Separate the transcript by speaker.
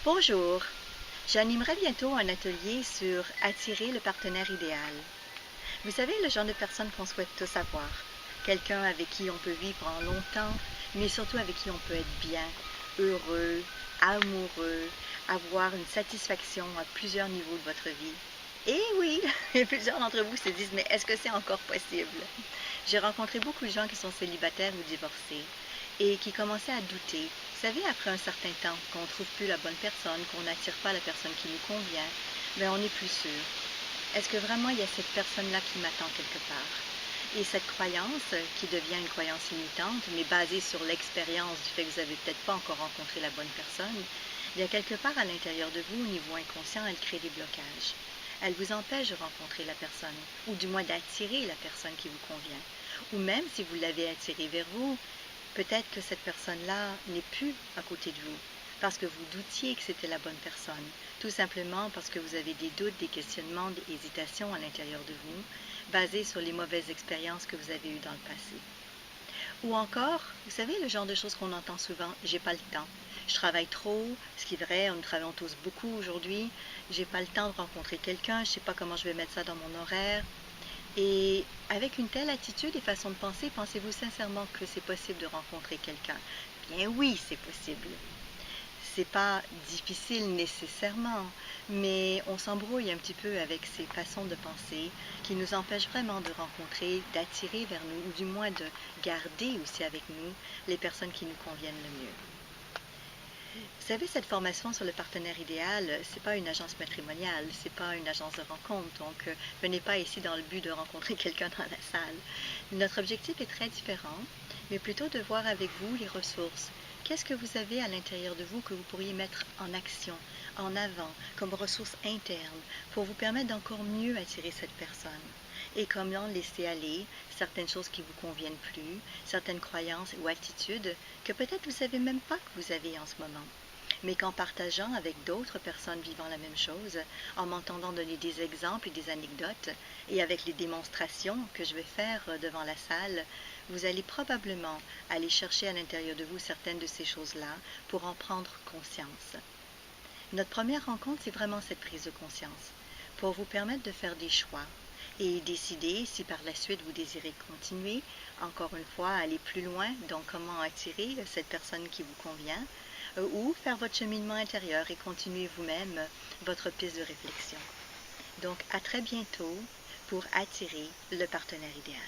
Speaker 1: Bonjour, j'animerai bientôt un atelier sur attirer le partenaire idéal. Vous savez, le genre de personne qu'on souhaite tous avoir. Quelqu'un avec qui on peut vivre en longtemps, mais surtout avec qui on peut être bien, heureux, amoureux, avoir une satisfaction à plusieurs niveaux de votre vie. Et oui, plusieurs d'entre vous se disent, mais est-ce que c'est encore possible? J'ai rencontré beaucoup de gens qui sont célibataires ou divorcés et qui commençaient à douter. Vous savez, après un certain temps, qu'on ne trouve plus la bonne personne, qu'on n'attire pas la personne qui nous convient, mais on n'est plus sûr. Est-ce que vraiment il y a cette personne-là qui m'attend quelque part? Et cette croyance, qui devient une croyance limitante, mais basée sur l'expérience du fait que vous n'avez peut-être pas encore rencontré la bonne personne, il y a quelque part à l'intérieur de vous, au niveau inconscient, elle crée des blocages. Elle vous empêche de rencontrer la personne, ou du moins d'attirer la personne qui vous convient. Ou même si vous l'avez attirée vers vous, peut-être que cette personne-là n'est plus à côté de vous, parce que vous doutiez que c'était la bonne personne, tout simplement parce que vous avez des doutes, des questionnements, des hésitations à l'intérieur de vous, basés sur les mauvaises expériences que vous avez eues dans le passé. Ou encore, vous savez, le genre de choses qu'on entend souvent, j'ai pas le temps. Je travaille trop, ce qui est vrai, nous travaillons tous beaucoup aujourd'hui. J'ai pas le temps de rencontrer quelqu'un, je sais pas comment je vais mettre ça dans mon horaire. Et avec une telle attitude et façon de penser, pensez-vous sincèrement que c'est possible de rencontrer quelqu'un? Bien oui, c'est possible. C'est pas difficile nécessairement, mais on s'embrouille un petit peu avec ces façons de penser qui nous empêchent vraiment de rencontrer, d'attirer vers nous, ou du moins de garder aussi avec nous les personnes qui nous conviennent le mieux. Vous savez, cette formation sur le partenaire idéal, c'est pas une agence matrimoniale, c'est pas une agence de rencontre, donc venez pas ici dans le but de rencontrer quelqu'un dans la salle. Notre objectif est très différent, mais plutôt de voir avec vous les ressources. Qu'est-ce que vous avez à l'intérieur de vous que vous pourriez mettre en action, en avant, comme ressources internes, pour vous permettre d'encore mieux attirer cette personne? Et comment laisser aller certaines choses qui vous conviennent plus, certaines croyances ou attitudes que peut-être vous ne savez même pas que vous avez en ce moment, mais qu'en partageant avec d'autres personnes vivant la même chose, en m'entendant donner des exemples et des anecdotes, et avec les démonstrations que je vais faire devant la salle, vous allez probablement aller chercher à l'intérieur de vous certaines de ces choses-là pour en prendre conscience. Notre première rencontre, c'est vraiment cette prise de conscience, pour vous permettre de faire des choix et décider si par la suite vous désirez continuer, encore une fois, aller plus loin dans comment attirer cette personne qui vous convient, ou faire votre cheminement intérieur et continuer vous-même votre piste de réflexion. Donc, à très bientôt pour attirer le partenaire idéal.